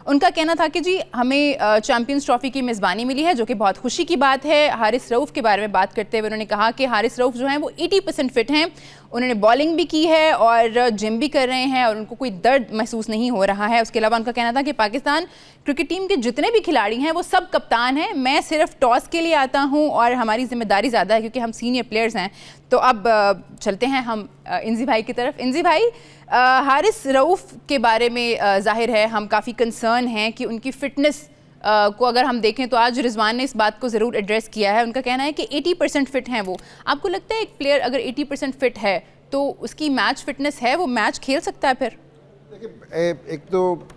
उनका कहना था कि जी हमें चैंपियंस ट्रॉफी की मेज़बानी मिली है, जो कि बहुत खुशी की बात है। हारिस रऊफ़ के बारे में बात करते हुए उन्होंने कहा कि हारिस रऊफ़ जो हैं वो 80% फिट हैं, उन्होंने बॉलिंग भी की है और जिम भी कर रहे हैं और उनको कोई दर्द महसूस नहीं हो रहा है। उसके अलावा उनका कहना था कि पाकिस्तान क्रिकेट टीम के जितने भी खिलाड़ी हैं वो सब कप्तान हैं, मैं सिर्फ टॉस के लिए आता हूं और हमारी जिम्मेदारी ज़्यादा है क्योंकि हम सीनियर प्लेयर्स हैं। तो अब चलते हैं हम इंजी भाई की तरफ। इंजी भाई, हारिस रऊफ़ के बारे में जाहिर है हम काफ़ी कंसर्न हैं कि उनकी फ़िटनेस को अगर हम देखें तो आज रिजवान ने इस बात को ज़रूर एड्रेस किया है। उनका कहना है कि 80% फिट हैं वो। आपको लगता है एक प्लेयर अगर 80% फिट है तो उसकी मैच फिटनेस है, वो मैच खेल सकता है? फिर देखिए, एक तो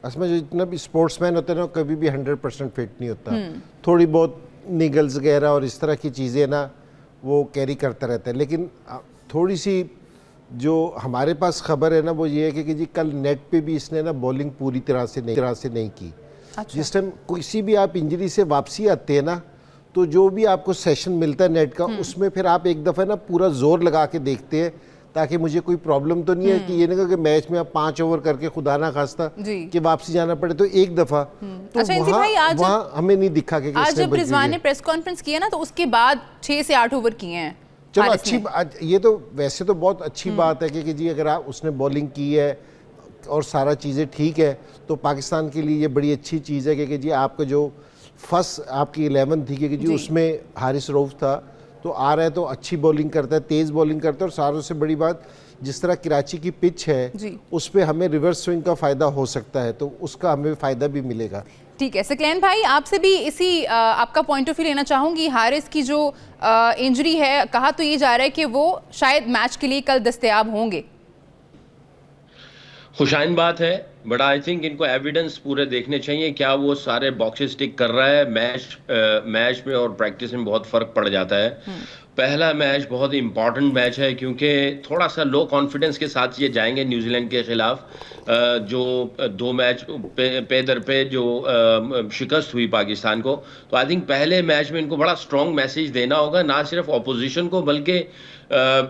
असम जितना भी स्पोर्ट्समैन होते हैं ना कभी भी 100% फिट नहीं होता। थोड़ी बहुत निगल्स वगैरह और इस तरह की चीज़ें ना वो कैरी करता रहता है। लेकिन थोड़ी सी जो हमारे पास खबर है ना वो ये है कि जी कल नेट पे भी इसने ना बॉलिंग पूरी तरह से नहीं की। अच्छा। जिस टाइम किसी भी आप इंजरी से वापसी आते हैं ना तो जो भी आपको सेशन मिलता है नेट का उसमें फिर आप एक दफ़ा ना पूरा जोर लगा के देखते हैं ताकि मुझे कोई प्रॉब्लम तो नहीं है कि ये नहीं कि मैच में आप 5 ओवर करके खुदा ना खास्ता कि वापसी जाना पड़े तो एक दफ़ा। तो अच्छा, वहाँ हमें नहीं दिखा कि आज जब रिजवान ने प्रेस कॉन्फ्रेंस किया ना तो उसके बाद 6 से 8 ओवर किए हैं। चलो अच्छी ये तो वैसे तो बहुत अच्छी बात है कि जी अगर आप उसने बॉलिंग की है और सारा चीज़ें ठीक है तो पाकिस्तान के लिए ये बड़ी अच्छी चीज़ है कि जी आपका जो फर्स्ट आपकी 11 थी कि जी उसमें हारिस रऊफ़ था तो आ रहा है तो अच्छी बॉलिंग करता है, तेज़ बॉलिंग करता है और सारों से बड़ी बात जिस तरह कराची की पिच है उस पर हमें रिवर्स स्विंग का फ़ायदा हो सकता है तो उसका हमें फ़ायदा भी मिलेगा। ठीक है सकलैन भाई, आपसे भी इसी आपका पॉइंट ऑफ व्यू लेना चाहूँगी। हारिस की जो इंजरी है, कहा तो ये जा रहा है कि वो शायद मैच के लिए कल दस्तयाब होंगे। खुशाइन बात है, बट आई थिंक इनको एविडेंस पूरे देखने चाहिए। क्या वो सारे बॉक्सेस टिक कर रहा है? मैच में और प्रैक्टिस में बहुत फ़र्क पड़ जाता है। पहला मैच बहुत इंपॉर्टेंट मैच है क्योंकि थोड़ा सा लो कॉन्फिडेंस के साथ ये जाएंगे न्यूजीलैंड के खिलाफ, जो 2 मैच पे दर पे जो शिकस्त हुई पाकिस्तान को। तो आई थिंक पहले मैच में इनको बड़ा स्ट्रॉन्ग मैसेज देना होगा, ना सिर्फ ऑपोजिशन को बल्कि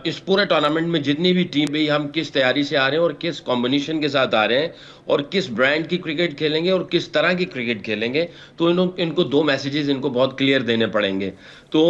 इस पूरे टूर्नामेंट में जितनी भी टीम भी हम किस तैयारी से आ रहे हैं और किस कॉम्बिनेशन के साथ आ रहे हैं और किस ब्रांड की क्रिकेट खेलेंगे और किस तरह की क्रिकेट खेलेंगे, तो इनको 2 मैसेजेस इनको बहुत क्लियर देने पड़ेंगे। तो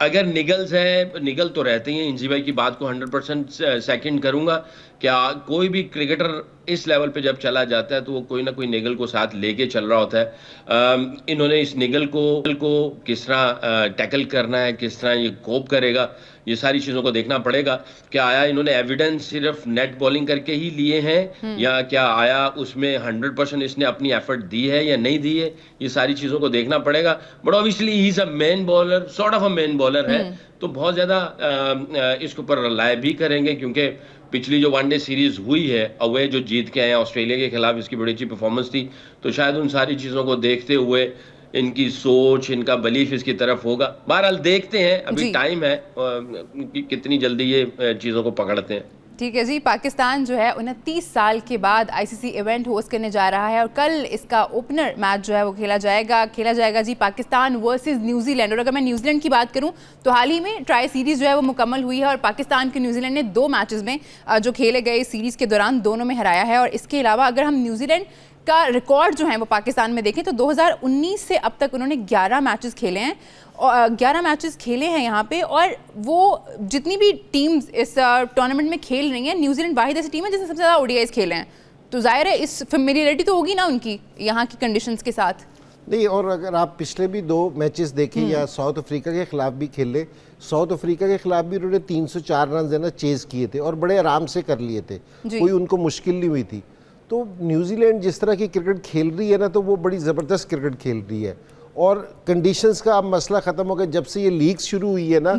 अगर निगल तो रहते हैं, इंजी भाई की बात को 100% सेकंड करूंगा। क्या कोई भी क्रिकेटर इस लेवल पे जब चला जाता है तो वो कोई ना कोई निगल को साथ लेके चल रहा होता है। इन्होंने इस निगल को किस तरह टैकल करना है, किस तरह ये कोप करेगा, ये सारी चीज़ों को देखना पड़ेगा। क्या आया इन्होंने एविडेंस सिर्फ नेट बॉलिंग करके ही लिए हैं या क्या आया उसमें 100% इसने अपनी एफर्ट दी है या नहीं दी है, ये सारी चीज़ों को देखना पड़ेगा। But obviously he is a main bowler, sort of a main bowler है, तो बहुत ज़्यादा इसके ऊपर रिलाय भी करेंगे क्योंकि पिछली जो वनडे सीरीज हुई है अवे जो जीत के आए ऑस्ट्रेलिया के खिलाफ, इसकी बड़ी अच्छी परफॉर्मेंस थी। तो शायद उन सारी चीज़ों को देखते हुए इनकी सोच, इनका बिलीफ इसकी तरफ होगा। बहरहाल देखते हैं, अभी टाइम है कि कितनी जल्दी ये चीज़ों को पकड़ते हैं। ठीक है जी, पाकिस्तान जो है 29 साल के बाद आईसीसी इवेंट होस्ट करने जा रहा है और कल इसका ओपनर मैच जो है वो खेला जाएगा जी पाकिस्तान वर्सेस न्यूजीलैंड। और अगर मैं न्यूजीलैंड की बात करूं तो हाल ही में ट्राई सीरीज़ जो है वो मुकम्मल हुई है और पाकिस्तान के न्यूजीलैंड ने 2 मैचेस में जो खेले गए सीरीज़ के दौरान दोनों में हराया है। और इसके अलावा अगर हम न्यूजीलैंड का रिकॉर्ड जो है वो पाकिस्तान में देखें तो 2019 से अब तक उन्होंने 11 मैचेस खेले हैं और 11 मैचेस खेले हैं यहाँ पे। और वो जितनी भी टीम्स इस टूर्नामेंट में खेल रही हैं, न्यूजीलैंड वाहिद ऐसी टीम है जिसने सबसे ज़्यादा ओडीआईज खेले हैं, तो जाहिर है इस फेमिलियरिटी तो होगी ना उनकी यहाँ की कंडीशंस के साथ। नहीं, और अगर आप पिछले भी 2 मैचेस देखें या साउथ अफ्रीका के खिलाफ भी खेले, साउथ अफ्रीका के खिलाफ भी उन्होंने 304 रन है ना चेज़ किए थे और बड़े आराम से कर लिए थे, कोई उनको मुश्किल नहीं हुई थी। तो न्यूजीलैंड जिस तरह की क्रिकेट खेल रही है ना तो वो बड़ी ज़बरदस्त क्रिकेट खेल रही है और कंडीशंस का अब मसला ख़त्म हो गया। जब से ये लीग शुरू हुई है ना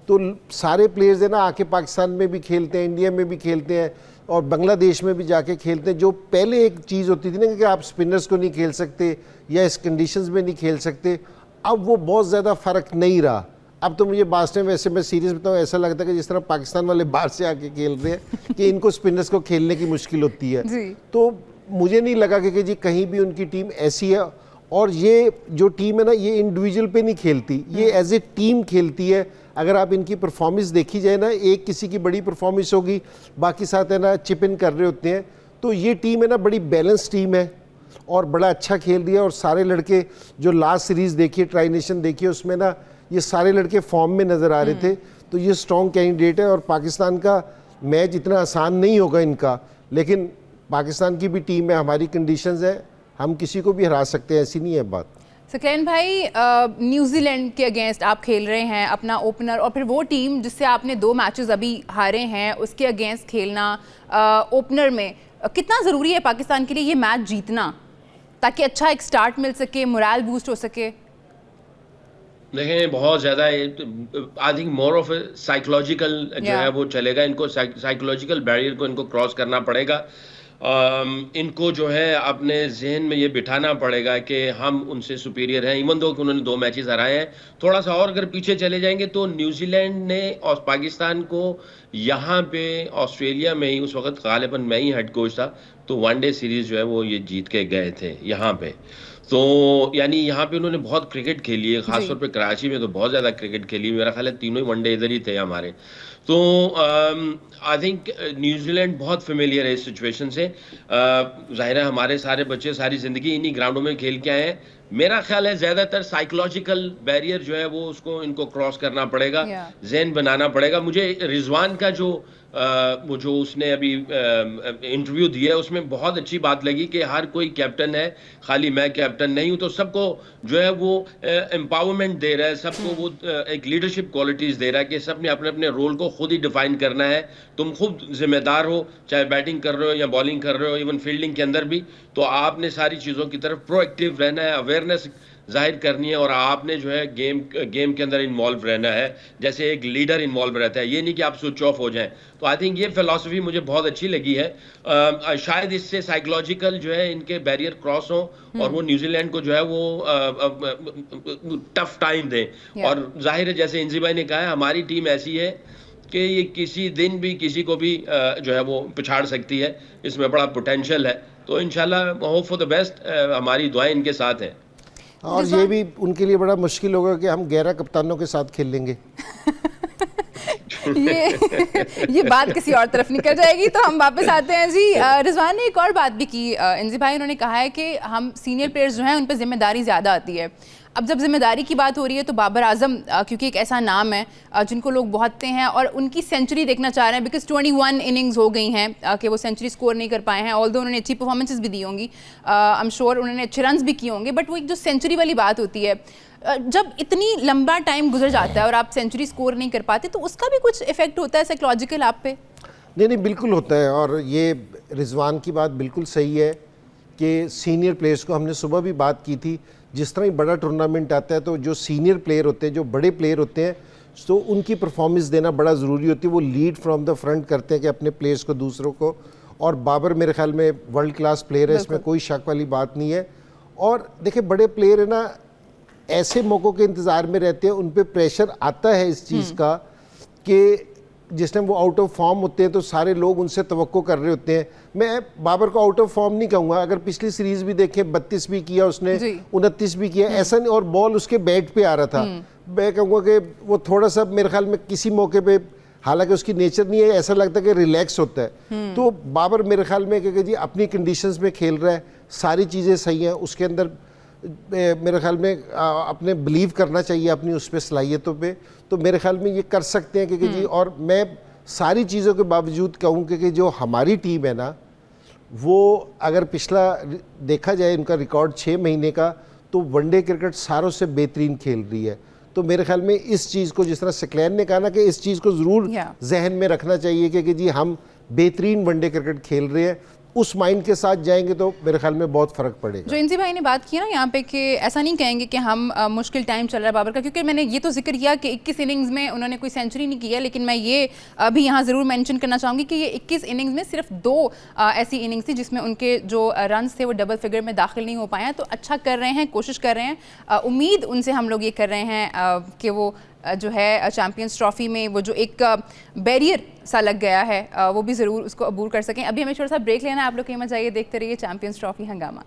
तो सारे प्लेयर्स है ना आके पाकिस्तान में भी खेलते हैं, इंडिया में भी खेलते हैं और बांग्लादेश में भी जाके खेलते हैं। जो पहले एक चीज़ होती थी ना कि आप स्पिनर्स को नहीं खेल सकते या इस कंडीशंस में नहीं खेल सकते, अब वो बहुत ज़्यादा फ़र्क नहीं रहा। अब तो मुझे बास में वैसे मैं सीरीज बताऊँ ऐसा लगता है कि जिस तरह पाकिस्तान वाले बाहर से आके खेल रहे हैं कि इनको स्पिनर्स को खेलने की मुश्किल होती है। तो मुझे नहीं लगा कि जी कहीं भी उनकी टीम ऐसी है। और ये जो टीम है ना ये इंडिविजुअल पे नहीं खेलती, ये एज ए टीम खेलती है। अगर आप इनकी परफॉर्मेंस देखी जाए ना, एक किसी की बड़ी परफॉर्मेंस होगी, बाकी साथ है ना चिप इन कर रहे होते हैं। तो ये टीम है ना बड़ी बैलेंस टीम है और बड़ा अच्छा खेल दिया। और सारे लड़के जो लास्ट सीरीज़ देखिए, ट्राई नेशन देखिए, उसमें ना ये सारे लड़के फॉर्म में नज़र आ रहे थे। तो ये स्ट्रॉन्ग कैंडिडेट है। और पाकिस्तान का मैच इतना आसान नहीं होगा इनका, लेकिन पाकिस्तान की भी टीम है, हमारी कंडीशंस है, हम किसी को भी हरा सकते हैं, ऐसी नहीं है बात। सकलैन भाई, न्यूजीलैंड के अगेंस्ट आप खेल रहे हैं अपना ओपनर, और फिर वो टीम जिससे आपने 2 मैचेस अभी हारे हैं उसके अगेंस्ट खेलना ओपनर में, कितना ज़रूरी है पाकिस्तान के लिए ये मैच जीतना, ताकि अच्छा एक स्टार्ट मिल सके, मोरल बूस्ट हो सके? देखें, बहुत ज़्यादा I think more of psychological जो है वो चलेगा। इनको साइकोलॉजिकल बैरियर को इनको क्रॉस करना पड़ेगा। इनको जो है अपने जहन में ये बिठाना पड़ेगा कि हम उनसे सुपीरियर हैं, इवन दो कि उन्होंने 2 मैचेस हराए हैं। थोड़ा सा और अगर पीछे चले जाएंगे तो न्यूजीलैंड ने और पाकिस्तान को यहाँ पे ऑस्ट्रेलिया में ही, उस वक्त गालिबन मैं ही हेड कोच था, तो वनडे सीरीज़ जो है वो ये जीत के गए थे यहाँ पे। तो यानी यहाँ पे उन्होंने बहुत क्रिकेट खेली है, खासतौर पे कराची में तो बहुत ज़्यादा क्रिकेट खेली है। मेरा ख्याल है 3 ही वनडे इधर ही थे हमारे। तो आई थिंक न्यूजीलैंड बहुत फेमिलियर है इस सिचुएशन से। ज़ाहिर है हमारे सारे बच्चे सारी ज़िंदगी इन्हीं ग्राउंडों में खेल के आए हैं। मेरा ख्याल है ज़्यादातर साइकोलॉजिकल बैरियर जो है वो उसको इनको क्रॉस करना पड़ेगा, जहन बनाना पड़ेगा। मुझे रिजवान का वो जो उसने अभी इंटरव्यू दिया है उसमें बहुत अच्छी बात लगी कि हर कोई कैप्टन है, खाली मैं कैप्टन नहीं हूं। तो सबको जो है वो एम्पावरमेंट दे रहा है, सबको वो एक लीडरशिप क्वालिटीज़ दे रहा है कि सब ने अपने अपने रोल को खुद ही डिफाइन करना है। तुम खुद जिम्मेदार हो, चाहे बैटिंग कर रहे हो या बॉलिंग कर रहे हो, इवन फील्डिंग के अंदर भी। तो आपने सारी चीज़ों की तरफ प्रोएक्टिव रहना है, अवेयरनेस जाहिर करनी है, और आपने जो है गेम के अंदर इन्वॉल्व रहना है, जैसे एक लीडर इन्वॉल्व रहता है। ये नहीं कि आप स्विच ऑफ हो जाएं। तो आई थिंक ये फिलॉसफी मुझे बहुत अच्छी लगी है। शायद इससे साइकोलॉजिकल जो है इनके बैरियर क्रॉस हो और वो न्यूजीलैंड को जो है वो टफ टाइम दें। और जाहिर है जैसे इंजी भाई ने कहा है, हमारी टीम ऐसी है कि ये किसी दिन भी किसी को भी जो है वो पिछाड़ सकती है, इसमें बड़ा पोटेंशियल है। तो इंशाल्लाह होप फॉर द बेस्ट, हमारी दुआएं इनके साथ हैं। और ये भी उनके लिए बड़ा मुश्किल होगा कि हम 11 कप्तानों के साथ खेल लेंगे। ये बात किसी और तरफ निकल जाएगी। तो हम वापस आते हैं जी। रिजवान ने एक और बात भी की, इंजी भाई, उन्होंने कहा है कि हम सीनियर प्लेयर्स जो हैं उन पर जिम्मेदारी ज़्यादा आती है। अब जब जिम्मेदारी की बात हो रही है तो बाबर आजम क्योंकि एक ऐसा नाम है जिनको लोग बहुतते हैं और उनकी सेंचुरी देखना चाह रहे हैं, बिकॉज 21 इनिंग्स हो गई हैं कि वो सेंचुरी स्कोर नहीं कर पाए हैं। ऑल्दो उन्होंने अच्छी परफॉर्मेंसेस भी दी होंगी, आई एम श्योर उन्होंने अच्छे रन्स भी किए होंगे, बट वो एक जो सेंचुरी वाली बात होती है, जब इतनी लंबा टाइम गुजर जाता है और आप सेंचुरी स्कोर नहीं कर पाते, तो उसका भी कुछ इफेक्ट होता है साइकोलॉजिकल आप पे? नहीं, बिल्कुल होता है। और ये रिजवान की बात बिल्कुल सही है कि सीनियर प्लेयर्स को, हमने सुबह भी बात की थी, जिस तरह ही बड़ा टूर्नामेंट आता है तो जो सीनियर प्लेयर होते हैं, जो बड़े प्लेयर होते हैं, तो उनकी परफॉर्मेंस देना बड़ा ज़रूरी होती है। वो लीड फ्रॉम द फ्रंट करते हैं कि अपने प्लेयर्स को, दूसरों को। और बाबर मेरे ख्याल में वर्ल्ड क्लास प्लेयर है, इसमें कोई शक वाली बात नहीं है। और देखिए, बड़े प्लेयर है ना, ऐसे मौक़ों के इंतज़ार में रहते हैं, उन पर प्रेशर आता है इस चीज़ का कि जिस टाइम वो आउट ऑफ फॉर्म होते हैं तो सारे लोग उनसे तवक्को कर रहे होते हैं। मैं बाबर को आउट ऑफ फॉर्म नहीं कहूँगा, अगर पिछली सीरीज़ भी देखें 32 भी किया उसने, 29 भी किया, ऐसा नहीं। और बॉल उसके बैट पे आ रहा था। मैं कहूँगा कि वो थोड़ा सा मेरे ख्याल में किसी मौके पे, हालांकि उसकी नेचर नहीं है, ऐसा लगता है कि रिलैक्स होता है। तो बाबर मेरे ख्याल में कि जी अपनी कंडीशंस में खेल रहा है, सारी चीज़ें सही हैं, उसके अंदर मेरे ख्याल में अपने बिलीव करना चाहिए अपनी उस पर सलाहियतों पे। तो मेरे ख्याल में ये कर सकते हैं कि जी, और मैं सारी चीज़ों के बावजूद कहूँ कि जो हमारी टीम है ना, वो अगर पिछला देखा जाए उनका रिकॉर्ड 6 महीने का, तो वनडे क्रिकेट सारों से बेहतरीन खेल रही है। तो मेरे ख्याल में इस चीज़ को, जिस तरह सकलैन ने कहा ना, कि इस चीज़ को ज़रूर जहन में रखना चाहिए कि जी हम बेहतरीन वनडे क्रिकेट खेल रहे हैं। उस माइंड के साथ जाएंगे तो मेरे ख्याल में बहुत फ़र्क पड़ेगा। जो इंजी भाई ने बात की ना यहाँ पे कि ऐसा नहीं कहेंगे कि हम मुश्किल टाइम चल रहा है बाबर का, क्योंकि मैंने ये तो जिक्र किया कि 21 इनिंग्स में उन्होंने कोई सेंचुरी नहीं किया, लेकिन मैं ये भी यहाँ ज़रूर मेंशन करना चाहूँगी कि ये 21 इनिंग्स में सिर्फ 2 ऐसी इनिंग्स थी जिसमें उनके जो रन्स थे वो डबल फिगर में दाखिल नहीं हो पाए हैं। तो अच्छा कर रहे हैं, कोशिश कर रहे हैं, उम्मीद उनसे हम लोग ये कर रहे हैं कि वो जो है चैंपियंस ट्रॉफी में वो जो एक बैरियर सा लग गया है वो भी ज़रूर उसको अबूर कर सकें। अभी हमें थोड़ा सा ब्रेक लेना है, आप लोग कहीं मत जाइए, देखते रहिए चैंपियंस ट्रॉफी हंगामा।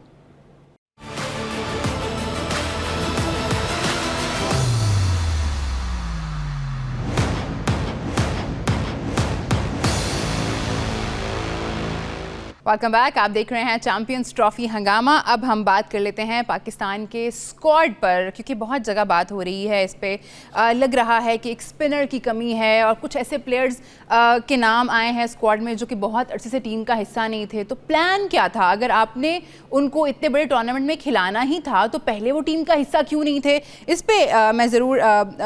Welcome back. आप देख रहे हैं चैंपियंस ट्रॉफी हंगामा। अब हम बात कर लेते हैं पाकिस्तान के स्क्वाड पर, क्योंकि बहुत जगह बात हो रही है इस पे। लग रहा है कि एक स्पिनर की कमी है और कुछ ऐसे प्लेयर्स के नाम आए हैं स्क्वाड में जो कि बहुत अरसे से टीम का हिस्सा नहीं थे। तो प्लान क्या था? अगर आपने उनको इतने बड़े टूर्नामेंट में खिलाना ही था तो पहले वो टीम का हिस्सा क्यों नहीं थे? इस पर मैं ज़रूर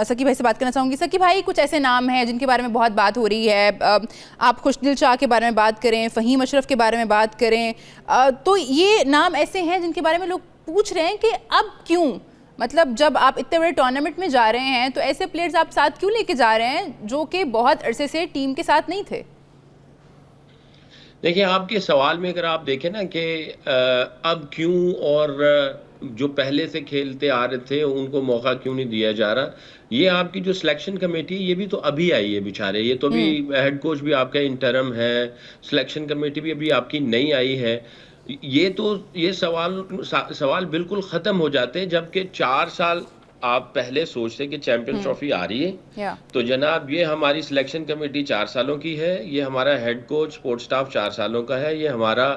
सकी भाई से बात करना चाहूँगी। सकी भाई, कुछ ऐसे नाम हैं जिनके बारे में बहुत बात हो रही है। आप खुशदिल शाह के बारे में बात करें, फ़हीम अशरफ के बारे में बात करें, तो ये नाम ऐसे हैं जिनके बारे में लोग पूछ रहे हैं कि अब क्यों, मतलब जब आप इतने बड़े टूर्नामेंट में जा रहे हैं तो ऐसे प्लेयर्स आप साथ क्यों लेके जा रहे हैं जो कि बहुत अरसे से टीम के साथ नहीं थे? देखिए, आपके सवाल में अगर आप देखें ना कि अब क्यों, और जो पहले से खेलते आ रहे थे उनको मौका क्यों नहीं दिया जा रहा, ये आपकी जो सिलेक्शन कमेटी ये भी तो अभी आई है बेचारे। ये तो भी हेड कोच भी आपका इंटरम है, सिलेक्शन कमेटी भी अभी आपकी नई आई है। ये सवाल बिल्कुल ख़त्म हो जाते हैं जबकि 4 साल आप पहले सोचते कि चैंपियंस ट्रॉफी आ रही है। तो जनाब, ये हमारी सिलेक्शन कमेटी 4 सालों की है, ये हमारा हेड कोच स्पोर्ट्स स्टाफ 4 सालों का है, ये हमारा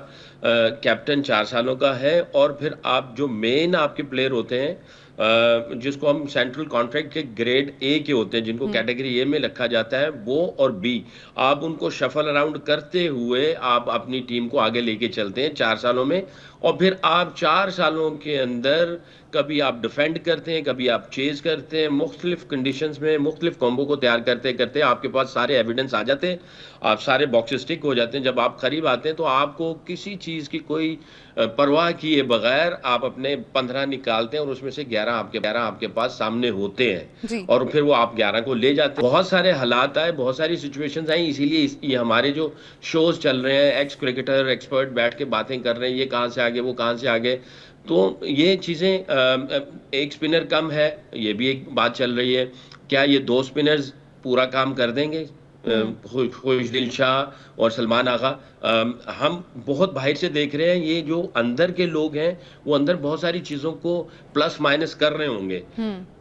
कैप्टन 4 सालों का है, और फिर आप जो मेन आपके प्लेयर होते हैं जिसको हम सेंट्रल कॉन्ट्रैक्ट के ग्रेड ए के होते हैं, जिनको कैटेगरी ए में रखा जाता है, वो और बी, आप उनको शफल अराउंड करते हुए आप अपनी टीम को आगे लेके चलते हैं 4 सालों में। और फिर आप 4 सालों के अंदर कभी आप डिफेंड करते हैं, कभी आप चेज करते हैं, मुख्तलिफ कंडीशंस में मुख्तलिफ कॉम्बो को तैयार करते करते आपके पास सारे एविडेंस आ जाते हैं, आप सारे बॉक्सेस टिक हो जाते हैं। जब आप करीब आते हैं तो आपको किसी चीज़ की कोई परवाह किए बगैर आप अपने 15 निकालते हैं और उसमें से 11 आपके पास सामने होते हैं, और फिर वो आप 11 को ले जाते हैं। बहुत सारे हालात आए, बहुत सारी सिचुएशंस आई, इसीलिए ये हमारे जो शोज चल रहे हैं, एक्स क्रिकेटर एक्सपर्ट बैठ के बातें कर रहे हैं, ये कहाँ से आगे वो कहाँ से आगे, तो ये चीज़ें, एक स्पिनर कम है, ये भी एक बात चल रही है। क्या ये 2 स्पिनर्स पूरा काम कर देंगे? खुशदिल शाह और सलमान आगा, हम बहुत बाहर से देख रहे हैं, ये जो अंदर के लोग हैं वो अंदर बहुत सारी चीज़ों को प्लस माइनस कर रहे होंगे,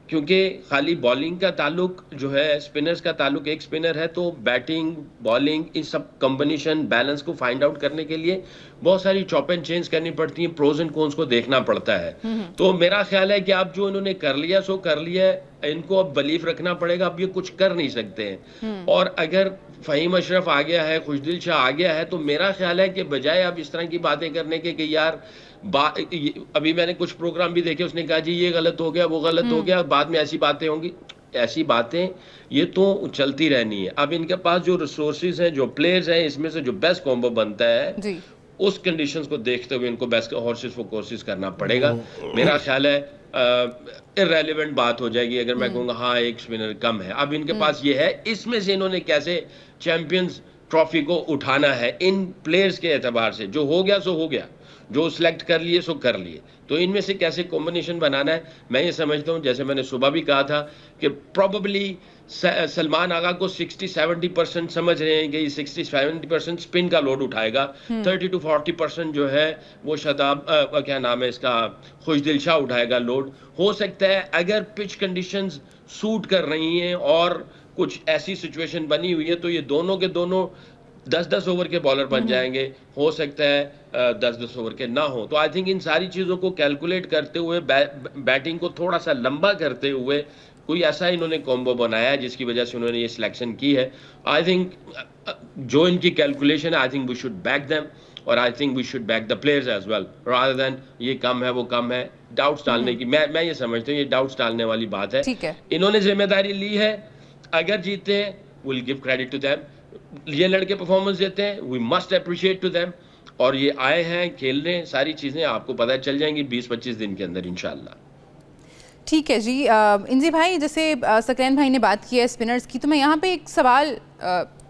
क्योंकि खाली बॉलिंग का ताल्लुक जो है, स्पिनर्स का ताल्लुक, एक स्पिनर है तो बैटिंग बॉलिंग इस सब कॉम्बिनेशन बैलेंस को फाइंड आउट करने के लिए बहुत सारी चॉप एंड चेंज करनी पड़ती है, प्रोज एंड कॉन्स को देखना पड़ता है। तो मेरा ख्याल है कि आप जो इन्होंने कर लिया सो कर लिया है, इनको अब बिलीफ रखना पड़ेगा, अब ये कुछ कर नहीं सकते हैं। और अगर फ़हीम अशरफ आ गया है, खुशदिल शाह आ गया है, तो मेरा ख्याल है कि बजाय अब इस तरह की बातें करने के कि यार अभी मैंने कुछ प्रोग्राम भी देखे, उसने कहा जी ये गलत हो गया वो गलत हो गया, बाद में ऐसी बातें होंगी, ऐसी बातें ये तो चलती रहनी है। अब इनके पास जो रिसोर्सेज हैं, जो प्लेयर्स हैं, इसमें से जो बेस्ट कॉम्बो बनता है उस कंडीशंस को देखते हुए इनको बेस्ट हॉर्सेस को कोशिश करना पड़ेगा। मेरा ख्याल है इररेलेवेंट बात हो जाएगी अगर मैं कहूँगा हाँ एक स्पिनर कम है। अब इनके पास ये है, इसमें से इन्होंने कैसे चैंपियंस ट्रॉफी को उठाना है इन प्लेयर्स के एतबार से, जो हो गया सो हो गया, जो सिलेक्ट कर लिए सो कर लिए, तो इनमें से कैसे कॉम्बिनेशन बनाना है। मैं ये समझता हूँ, जैसे मैंने सुबह भी कहा था कि प्रॉबली सलमान आगा को 60-70% समझ रहे हैं कि 60-70% स्पिन का लोड उठाएगा, 30-40% जो है वो शताब क्या नाम है इसका, खुशदिल शाह उठाएगा लोड। हो सकता है अगर पिच कंडीशंस सूट कर रही हैं और कुछ ऐसी सिचुएशन बनी हुई है तो ये दोनों के दोनों 10-10 ओवर के बॉलर बन जाएंगे, हो सकता है 10-10 ओवर के ना हो। तो आई थिंक इन सारी चीज़ों को कैलकुलेट करते हुए, बैटिंग को थोड़ा सा लंबा करते हुए कोई ऐसा इन्होंने कॉम्बो बनाया है जिसकी वजह से उन्होंने ये सिलेक्शन की है। आई थिंक जो इनकी कैलकुलेशन है, I think we should back them, और I think we should back the players as well, rather than ये कम है वो कम है डाउट्स डालने की। मैं ये समझता हूँ ये डाउट्स डालने वाली बात है। इन्होंने जिम्मेदारी ली है, अगर जीते हैं will give credit to them, ये लड़के परफॉर्मेंस देते हैं we must appreciate to them, और ये आए हैं खेलने, सारी चीज़ें आपको पता चल जाएंगी 20-25 दिन के अंदर इंशाल्लाह। ठीक है जी। इंजी भाई, जैसे सकलैन भाई ने बात की है स्पिनर्स की, तो मैं यहाँ पे एक सवाल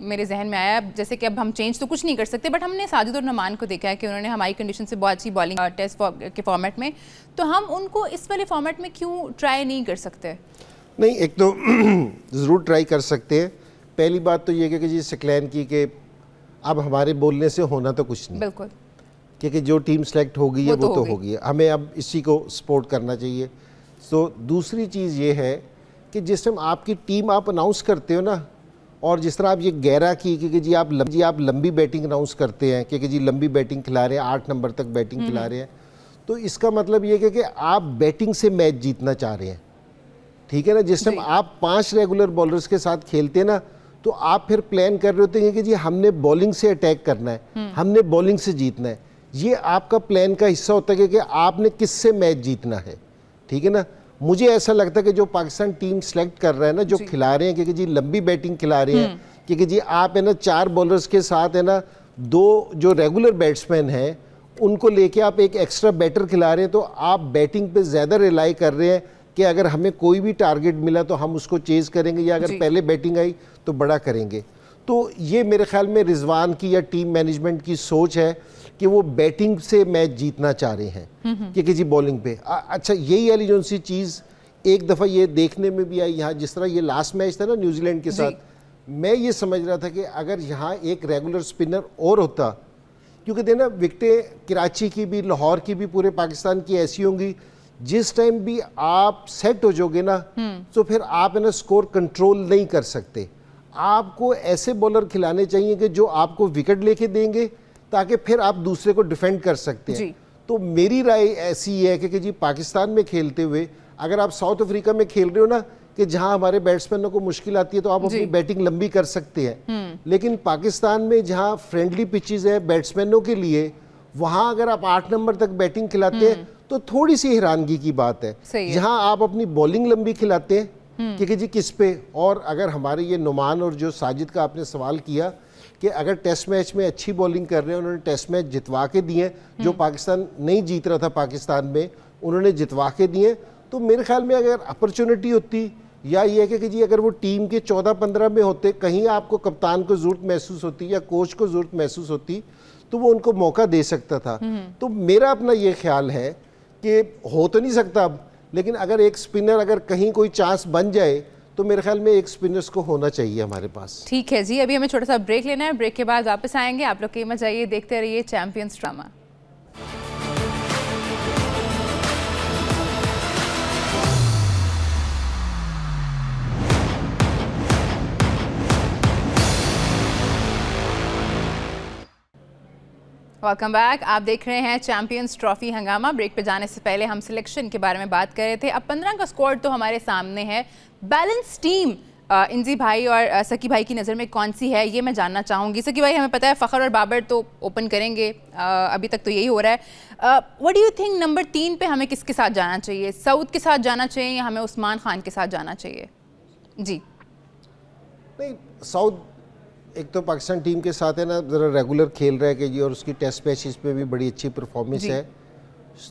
मेरे जहन में आया, जैसे कि अब हम चेंज तो कुछ नहीं कर सकते, बट हमने साजिद और नमान को देखा है कि उन्होंने हमारी कंडीशन से बहुत अच्छी बॉलिंग टेस्ट के फॉर्मेट में, तो हम उनको इस वाले फॉर्मेट में क्यों ट्राई नहीं कर सकते? नहीं, एक तो ज़रूर ट्राई कर सकते हैं। पहली बात तो ये कि जी सकलैन की कि अब हमारे बोलने से होना तो कुछ नहीं, बिल्कुल, क्योंकि जो टीम सेलेक्ट हो गई है वो तो हो गई है, हमें अब इसी को सपोर्ट करना चाहिए। तो दूसरी चीज़ ये है कि जिस टाइम आपकी टीम आप अनाउंस करते हो ना, और जिस तरह आप ये गहरा की कि जी आप लंबी बैटिंग अनाउंस करते हैं कि जी लंबी बैटिंग खिला रहे हैं, 8 नंबर तक बैटिंग खिला रहे हैं, तो इसका मतलब ये है कि आप बैटिंग से मैच जीतना चाह रहे हैं, ठीक है ना। जिस टाइम आप 5 रेगुलर बॉलर्स के साथ खेलते हैं ना, तो आप फिर प्लान कर रहे होते हैं कि जी हमने बॉलिंग से अटैक करना है, हमने बॉलिंग से जीतना है। ये आपका प्लान का हिस्सा होता है कि आपने किससे मैच जीतना है, ठीक है ना। मुझे ऐसा लगता है कि जो पाकिस्तान टीम सेलेक्ट कर रहा है ना, जो खिला रहे हैं कि जी लंबी बैटिंग खिला रहे हैं, कि जी आप है ना 4 बॉलर्स के साथ है ना 2 जो रेगुलर बैट्समैन हैं उनको लेके आप एक एक्स्ट्रा बैटर खिला रहे हैं, तो आप बैटिंग पे ज़्यादा रिलाई कर रहे हैं कि अगर हमें कोई भी टारगेट मिला तो हम उसको चेज़ करेंगे, या अगर पहले बैटिंग आई तो बड़ा करेंगे। तो ये मेरे ख्याल में रिजवान की या टीम मैनेजमेंट की सोच है कि वो बैटिंग से मैच जीतना चाह रहे हैं कि जी बॉलिंग पे। अच्छा, यही वाली जो सी चीज़ एक दफ़ा ये देखने में भी आई यहाँ, जिस तरह ये लास्ट मैच था ना न्यूजीलैंड के साथ, मैं ये समझ रहा था कि अगर यहाँ एक रेगुलर स्पिनर और होता, क्योंकि देना विकेटें कराची की भी, लाहौर की भी, पूरे पाकिस्तान की ऐसी होंगी, जिस टाइम भी आप सेट हो जाओगे ना तो फिर आप है ना स्कोर कंट्रोल नहीं कर सकते। आपको ऐसे बॉलर खिलाने चाहिए कि जो आपको विकेट लेके देंगे, ताकि फिर आप दूसरे को डिफेंड कर सकते हैं। तो मेरी राय ऐसी है कि जी पाकिस्तान में खेलते हुए अगर आप साउथ अफ्रीका में खेल रहे हो ना, कि जहां हमारे बैट्समैनों को मुश्किल आती है, तो आप अपनी बैटिंग लंबी कर सकते हैं। लेकिन पाकिस्तान में जहां फ्रेंडली पिचेस है बैट्समैनों के लिए, वहां अगर आप 8 नंबर तक बैटिंग खिलाते हैं तो थोड़ी सी हैरानगी की बात है। जहां आप अपनी बॉलिंग लंबी खिलाते हैं कि जी किस पे। और अगर हमारे ये नुमान और जो साजिद का आपने सवाल किया कि अगर टेस्ट मैच में अच्छी बॉलिंग कर रहे हैं, उन्होंने टेस्ट मैच जितवा के दिए, जो पाकिस्तान नहीं जीत रहा था पाकिस्तान में, उन्होंने जितवा के दिए, तो मेरे ख्याल में अगर अपॉर्चुनिटी होती, या ये है कि जी अगर वो टीम के 14-15 में होते, कहीं आपको कप्तान को ज़रूरत महसूस होती या कोच को ज़रूरत महसूस होती, तो वो उनको मौका दे सकता था। तो मेरा अपना ये ख्याल है कि हो तो नहीं सकता अब, लेकिन अगर एक स्पिनर अगर कहीं कोई चांस बन जाए, तो मेरे ख्याल में एक स्पिनर्स को होना चाहिए हमारे पास। ठीक है जी, अभी हमें छोटा सा ब्रेक लेना है, ब्रेक के बाद वापस आएंगे। आप लोग कीमत जाइए, देखते रहिए चैंपियंस ड्रामा। वेलकम बैक, आप देख रहे हैं चैंपियंस ट्रॉफी हंगामा। ब्रेक पे जाने से पहले हम सिलेक्शन के बारे में बात कर रहे थे। अब 15 का स्क्वाड तो हमारे सामने है। बैलेंस टीम इंजी भाई और सकी भाई की नज़र में कौन सी है, ये मैं जानना चाहूँगी। सकी भाई, हमें पता है फ़खर और बाबर तो ओपन करेंगे, अभी तक तो यही हो रहा है। What do you think, number 3 पे हमें किसके साथ जाना चाहिए? सऊद के साथ जाना चाहिए या हमें उस्मान खान के साथ जाना चाहिए? जी नहीं, सऊद एक तो पाकिस्तान टीम के साथ है ना ज़रा रेगुलर खेल रहा है कि जी, और उसकी टेस्ट मैचेस पे भी बड़ी अच्छी परफॉर्मेंस है।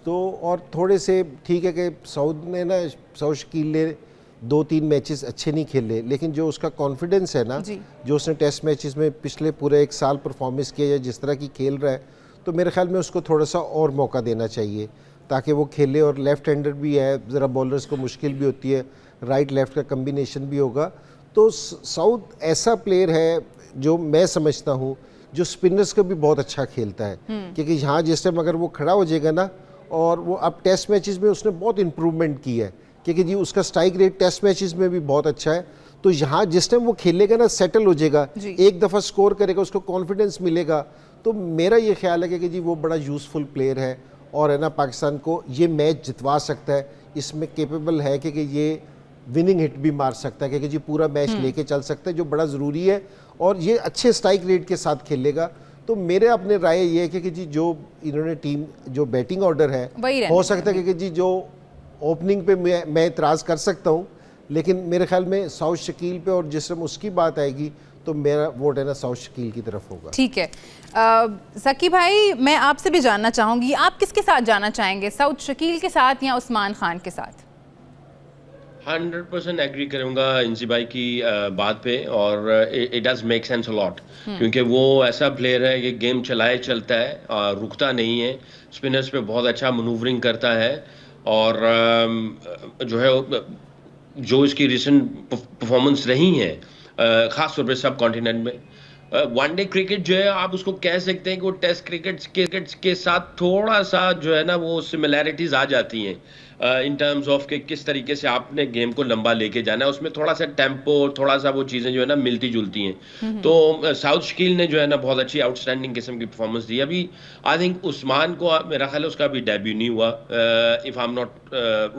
तो और थोड़े से ठीक है कि सऊद ने ना, सऊद शकील ने 2-3 मैचेस अच्छे नहीं खेले, लेकिन जो उसका कॉन्फिडेंस है ना, जो उसने टेस्ट मैचेस में पिछले पूरे 1 साल परफॉर्मेंस किया या जिस तरह की खेल रहा है, तो मेरे ख्याल में उसको थोड़ा सा और मौका देना चाहिए ताकि वो खेले। और लेफ़्ट हैंडर भी है, ज़रा बॉलर्स को मुश्किल भी होती है, राइट लेफ़्ट का कम्बिनेशन भी होगा। तो सऊद ऐसा प्लेयर है जो मैं समझता हूँ जो स्पिनर्स को भी बहुत अच्छा खेलता है, क्योंकि यहाँ जिस टाइम अगर वो खड़ा हो जाएगा ना, और वो अब टेस्ट मैचेस में उसने बहुत इम्प्रूवमेंट की है, क्योंकि जी उसका स्ट्राइक रेट टेस्ट मैचेस में भी बहुत अच्छा है। तो यहाँ जिस टाइम वो खेलेगा ना, सेटल हो जाएगा, एक दफ़ा स्कोर करेगा, उसको कॉन्फिडेंस मिलेगा। तो मेरा ये ख्याल है कि जी वो बड़ा यूज़फुल प्लेयर है और है ना पाकिस्तान को ये मैच जितवा सकता है। इसमें केपेबल है कि ये विनिंग हिट भी मार सकता है, क्योंकि जी पूरा मैच लेके चल सकता है, जो बड़ा ज़रूरी है। और ये अच्छे स्ट्राइक रेट के साथ खेलेगा। तो मेरे अपने राय ये है कि जी जो इन्होंने टीम जो बैटिंग ऑर्डर है, हो सकता है कि जी जो ओपनिंग पे मैं इतराज़ कर सकता हूँ, लेकिन मेरे ख्याल में सऊद शकील पे, और जिस समय उसकी बात आएगी तो मेरा वोट है ना सऊद शकील की तरफ होगा। ठीक है, सकी भाई मैं आपसे भी जानना चाहूँगी, आप किसके साथ जाना चाहेंगे, सऊद शकील के साथ या उस्मान खान के साथ? 100% एग्री करूंगा इंजी भाई की बात पे, और it does make sense a lot, क्योंकि वो ऐसा प्लेयर है कि गेम चलाए चलता है, रुकता नहीं है, स्पिनर्स पे बहुत अच्छा मनूवरिंग करता है, और जो है जो इसकी रिसेंट परफॉर्मेंस रही है ख़ास तौर पे सब कॉन्टिनेंट में, वनडे क्रिकेट जो है आप उसको कह सकते हैं कि वो टेस्ट क्रिकेट के साथ थोड़ा सा जो है ना वो सिमिलैरिटीज आ जाती हैं इन टर्म्स ऑफ कि किस तरीके से आपने गेम को लंबा लेके जाना है, उसमें थोड़ा सा टेम्पो, थोड़ा सा वो चीज़ें जो है ना मिलती जुलती हैं। तो साउथ शकील ने जो है ना बहुत अच्छी आउटस्टैंडिंग किस्म की परफॉर्मेंस दी। अभी आई थिंक उस्मान को मेरा ख्याल है उसका अभी डेब्यू नहीं हुआ, if I am not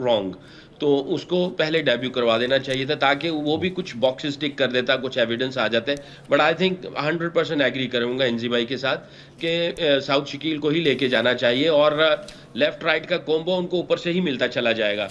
wrong, तो उसको पहले डेब्यू करवा देना चाहिए था ताकि वो भी कुछ बॉक्सेस टिक कर देता, कुछ एविडेंस आ जाते। बट आई थिंक 100% एग्री करूंगा इंजी भाई के साथ कि साउथ शकील को ही लेके जाना चाहिए और लेफ्ट राइट का कॉम्बो उनको ऊपर से ही मिलता चला जाएगा।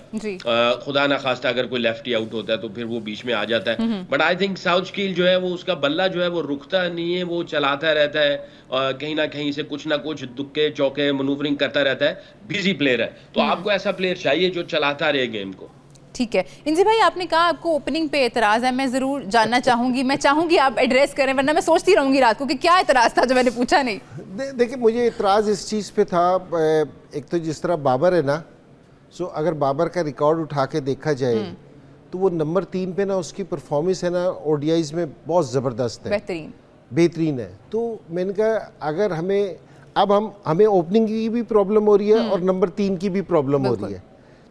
खुदा ना खास्ता अगर कोई लेफ्टी आउट होता है तो फिर वो बीच में आ जाता है। But I think south Shakeel जो है वो उसका बल्ला जो है वो रुकता नहीं है, वो चलाता रहता है, कहीं ना कहीं से कुछ ना कुछ दुक्के चौके मनूवरिंग करता रहता है, बिजी प्लेयर है। तो आपको ऐसा प्लेयर चाहिए जो चलाता रहे गेम को। ठीक है इंजी भाई, आपने कहा आपको ओपनिंग पे एतराज़ है, मैं ज़रूर जानना चाहूंगी, मैं चाहूंगी आप एड्रेस करें, वरना मैं सोचती रहूंगी रात को कि क्या एतराज़ था जो मैंने पूछा नहीं। देखिए मुझे एतराज़ इस चीज़ पे था, एक तो जिस तरह बाबर है ना, सो अगर बाबर का रिकॉर्ड उठा के देखा जाए तो वो नंबर 3 पे ना उसकी परफॉर्मेंस है ना ओडीआईज में बहुत ज़बरदस्त है, बेहतरीन है। तो मैंने कहा अगर हमें ओपनिंग की भी प्रॉब्लम हो रही है और नंबर 3 की भी प्रॉब्लम हो रही है,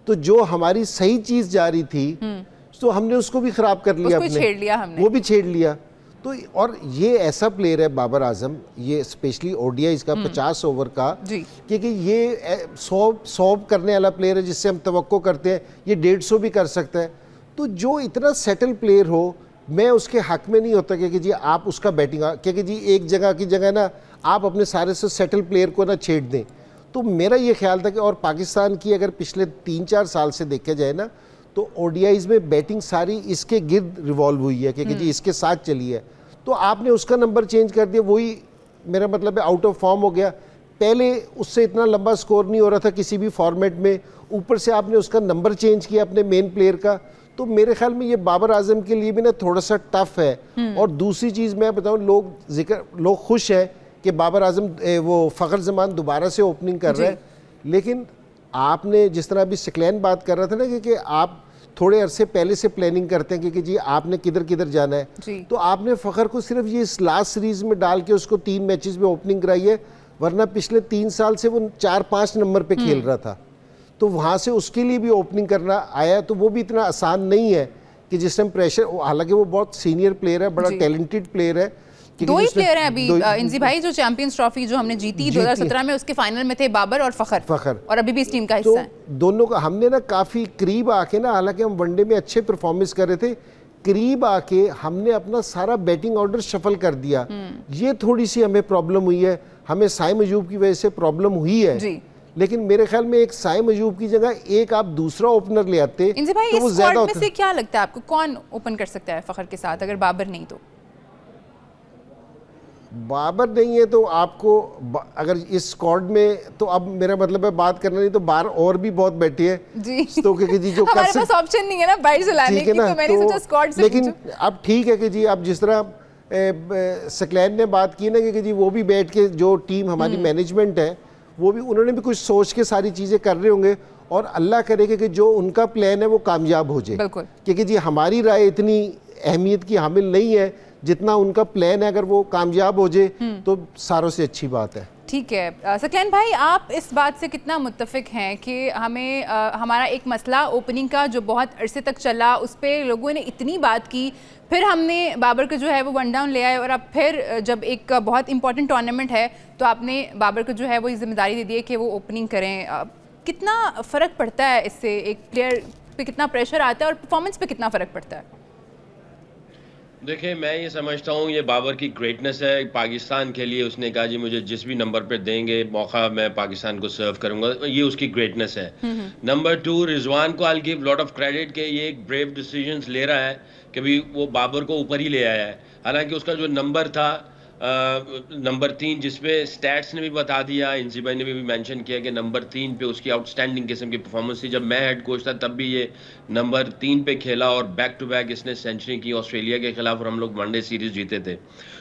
तो जो हमारी सही चीज जा रही थी तो हमने उसको भी खराब कर लिया, छेड़ लिया हमने, वो भी छेड़ लिया। तो और ये ऐसा प्लेयर है बाबर आजम, ये स्पेशली ओडीआईज का 50 ओवर का, क्योंकि ये 100 करने वाला प्लेयर है जिससे हम तवक्को करते हैं ये 150 भी कर सकता है। तो जो इतना सेटल प्लेयर हो, मैं उसके हक में नहीं होता कि जी आप उसका बैटिंग, क्योंकि जी एक जगह की जगह ना आप अपने सारे से सेटल प्लेयर को ना छेड़ दें। तो मेरा ये ख्याल था कि और पाकिस्तान की अगर पिछले 3-4 साल से देखा जाए ना तो ओडीआईज में बैटिंग सारी इसके गिर्द रिवॉल्व हुई है, क्योंकि जी इसके साथ चली है। तो आपने उसका नंबर चेंज कर दिया, वही मेरा मतलब है आउट ऑफ फॉर्म हो गया। पहले उससे इतना लंबा स्कोर नहीं हो रहा था किसी भी फॉर्मेट में, ऊपर से आपने उसका नंबर चेंज किया अपने मेन प्लेयर का। तो मेरे ख्याल में ये बाबर आजम के लिए भी ना थोड़ा सा टफ है। और दूसरी चीज़ मैं बताऊँ, लोग खुश हैं कि बाबर आजम वो फ़खर ज़मान दोबारा से ओपनिंग कर रहे हैं, लेकिन आपने जिस तरह अभी सिक्लैन बात कर रहा था ना कि आप थोड़े अरसे पहले से प्लानिंग करते हैं कि जी आपने किधर किधर जाना है, तो आपने फ़खर को सिर्फ ये इस लास्ट सीरीज़ में डाल के उसको 3 मैचेस में ओपनिंग कराई है, वरना पिछले 3 साल से वो 4-5 नंबर पे खेल रहा था। तो वहाँ से उसके लिए भी ओपनिंग करना आया, तो वो भी इतना आसान नहीं है कि जिस टाइम प्रेशर, हालांकि वो बहुत सीनियर प्लेयर है, बड़ा टैलेंटेड प्लेयर है। 2 ही प्लेयर हैं अभी इंजी भाई जो चैंपियंस ट्रॉफी जो हमने जीती 2017 में, उसके फाइनल में थे बाबर और फ़खर, और अभी भी इस टीम का हिस्सा है। दोनों का हमने ना काफ़ी करीब आके ना, हालांकि हम वनडे में अच्छे परफॉर्मेंस कर रहे थे, करीब आके हमने अपना सारा बैटिंग ऑर्डर शफल कर दिया। ये थोड़ी सी हमें प्रॉब्लम हुई है, हमें साइम अयूब की वजह से प्रॉब्लम हुई है। लेकिन मेरे ख्याल में एक साइम अयूब की जगह एक आप दूसरा ओपनर ले आते इंजी भाई, तो वो ज्यादा होता। में से क्या लगता है आपको कौन ओपन कर सकता है फ़खर के साथ, अगर बाबर नहीं तो? बाबर नहीं है तो आपको अगर इस स्क्वाड में, तो अब मेरा मतलब है बात करना नहीं तो बाहर और भी बहुत बैठे हैं जी, तो कि जी जो हमारे पास ऑप्शन नहीं है ना बाहर से लाने की, तो मैंने सोचा स्क्वाड से। लेकिन अब ठीक है कि जी अब जिस तरह सिक्लैन ने बात की ना कि जी वो भी बैठ के जो टीम हमारी मैनेजमेंट है वो भी, उन्होंने भी कुछ सोच के सारी चीज़ें कर रहे होंगे, और अल्लाह करेगा कि जो उनका प्लान है वो कामयाब हो जाए, क्योंकि जी हमारी राय इतनी अहमियत की हामिल नहीं है जितना उनका प्लान है। अगर वो कामयाब हो जाए तो सारों से अच्छी बात है। ठीक है सकलैन भाई, आप इस बात से कितना मुत्तफिक हैं कि हमें हमारा एक मसला ओपनिंग का जो बहुत अरसे तक चला, उस पर लोगों ने इतनी बात की, फिर हमने बाबर को जो है वो 1 डाउन ले आए, और अब फिर जब एक बहुत इंपॉर्टेंट टूर्नामेंट है तो आपने बाबर को जो है वो जिम्मेदारी दे दी है कि वो ओपनिंग करें। कितना फ़र्क पड़ता है इससे, एक प्लेयर पे कितना प्रेशर आता है और परफॉर्मेंस पे कितना फ़र्क पड़ता है? देखिए, मैं ये समझता हूँ ये बाबर की ग्रेटनेस है पाकिस्तान के लिए। उसने कहा जी मुझे जिस भी नंबर पे देंगे मौका मैं पाकिस्तान को सर्व करूंगा, ये उसकी ग्रेटनेस है। नंबर 2, रिजवान को I give lot of credit कि ये एक ब्रेव डिसीजंस ले रहा है कि भी वो बाबर को ऊपर ही ले आया है। हालांकि उसका जो नंबर था नंबर 3 जिसपे स्टैट्स ने भी बता दिया, इंजी भाई ने भी मेंशन किया कि नंबर 3 पे उसकी आउटस्टैंडिंग किस्म की परफॉर्मेंस थी। जब मैं हेड कोच था तब भी ये नंबर 3 पे खेला और बैक टू बैक इसने सेंचुरी की ऑस्ट्रेलिया के खिलाफ और हम लोग वनडे सीरीज जीते थे।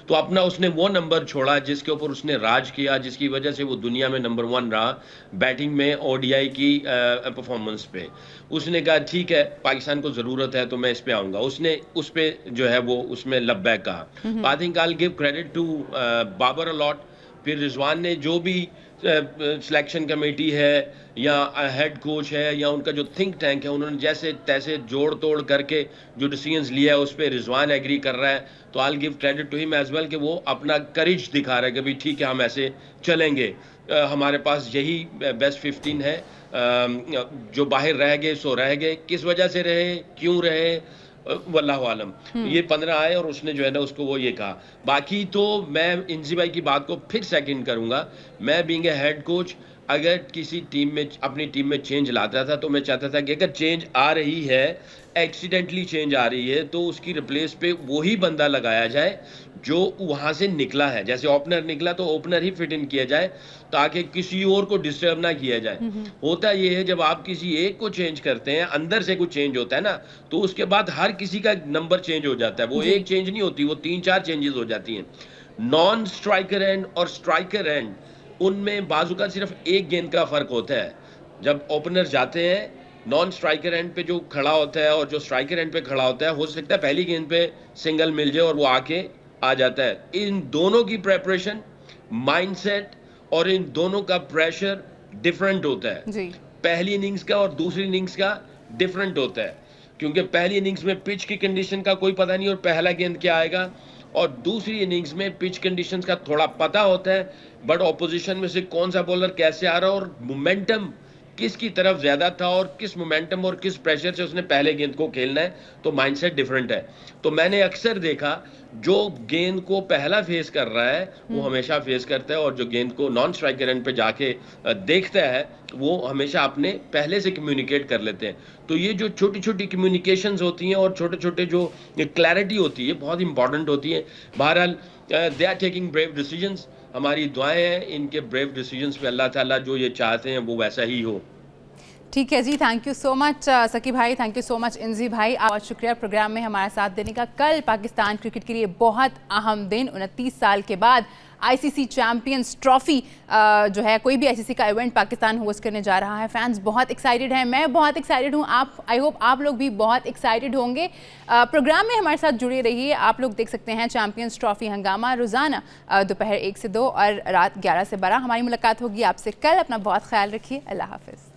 तो अपना उसने वो नंबर छोड़ा जिसके ऊपर उसने राज किया, जिसकी वजह से वो दुनिया में नंबर 1 रहा बैटिंग में ओडीआई की परफॉर्मेंस पे। उसने कहा ठीक है पाकिस्तान को ज़रूरत है तो मैं इस पे आऊँगा, उसने उस पे जो है वो उसमें लब्बैक कहा। I think I give credit to Babar a lot. फिर रिजवान ने जो भी सिलेक्शन कमेटी है या हेड कोच है या उनका जो थिंक टैंक है, उन्होंने जैसे तैसे जोड़ तोड़ करके जो डिसीजंस लिया है उस पर रिजवान एग्री कर रहा है, तो I give credit to him as well कि वो अपना करेज दिखा रहा है कि भाई ठीक है हम ऐसे चलेंगे, हमारे पास यही बेस्ट 15 है, जो बाहर रह गए सो रह गए, किस वजह से रहे, क्यों रहे, वल्लाहु आलम। ये 15 आए और उसने जो है ना उसको वो ये कहा। बाकी तो मैं इंजी भाई की बात को फिर सेकंड करूंगा। मैं बीइंग ए हेड कोच अगर किसी टीम में अपनी टीम में चेंज लाता था तो मैं चाहता था कि अगर चेंज आ रही है, एक्सीडेंटली चेंज आ रही है, तो उसकी रिप्लेस पे वही बंदा लगाया जाए जो वहां से निकला है। जैसे ओपनर निकला तो ओपनर ही फिट इन किया जाए ताकि किसी और को डिस्टर्ब ना किया जाए। होता ये है जब आप किसी एक को चेंज करते हैं, अंदर से कुछ चेंज होता है ना, तो उसके बाद हर किसी का नंबर चेंज हो जाता है। वो एक चेंज नहीं होती, वो 3-4 चेंजेस हो जाती हैं। नॉन स्ट्राइकर एंड और स्ट्राइकर एंड, उनमें बाजू का सिर्फ एक गेंद का फर्क होता है। जब ओपनर जाते हैं नॉन स्ट्राइकर एंड पे जो खड़ा होता है और जो स्ट्राइकर एंड पे खड़ा होता है, हो सकता है पहली गेंद पे सिंगल मिल जाए और वो आके आ जाता है। इन दोनों की प्रेपरेशन, माइंडसेट और इन दोनों का प्रेशर डिफरेंट होता है जी। पहली इनिंग्स का और दूसरी इनिंग्स का डिफरेंट होता है, क्योंकि पहली इनिंग्स में पिच की कंडीशन का कोई पता नहीं और पहला गेंद क्या आएगा, और दूसरी इनिंग्स में पिच कंडीशंस का थोड़ा पता होता है, बट ऑपोजिशन में से कौन सा बॉलर कैसे आ रहा है और मोमेंटम किसकी तरफ ज्यादा था और किस मोमेंटम और किस प्रेशर से उसने पहले गेंद को खेलना है, तो माइंडसेट डिफरेंट है। तो मैंने अक्सर देखा जो गेंद को पहला फेस कर रहा है वो हमेशा फेस करता है, और जो गेंद को नॉन स्ट्राइकर एंड पे जाके देखता है वो हमेशा अपने पहले से कम्युनिकेट कर लेते हैं। तो ये जो छोटी छोटी कम्युनिकेशंस होती हैं और छोटे छोटे जो क्लैरिटी होती है बहुत इंपॉर्टेंट होती है। बहरहाल they are taking brave decisions. हमारी दुआएं हैं इनके ब्रेव डिसीजंस पे, अल्लाह ताला जो ये चाहते हैं वो वैसा ही हो। ठीक है जी, थैंक यू सो मच सकी भाई, थैंक यू सो मच इंजी भाई, बहुत शुक्रिया प्रोग्राम में हमारा साथ देने का। कल पाकिस्तान क्रिकेट के लिए बहुत अहम दिन, 29 साल के बाद आईसीसी चैंपियंस ट्रॉफी जो है, कोई भी आईसीसी का इवेंट पाकिस्तान होस्ट करने जा रहा है। फैंस बहुत एक्साइटेड हैं, मैं बहुत एक्साइटेड हूँ, आप आई होप आप लोग भी बहुत एक्साइटेड होंगे। प्रोग्राम में हमारे साथ जुड़े रहिए। आप लोग देख सकते हैं चैंपियंस ट्रॉफी हंगामा रोज़ाना दोपहर 1 से 2 और रात 11 से 12। हमारी मुलाकात होगी आपसे कल। अपना बहुत ख्याल रखिए। अल्लाह हाफिज़।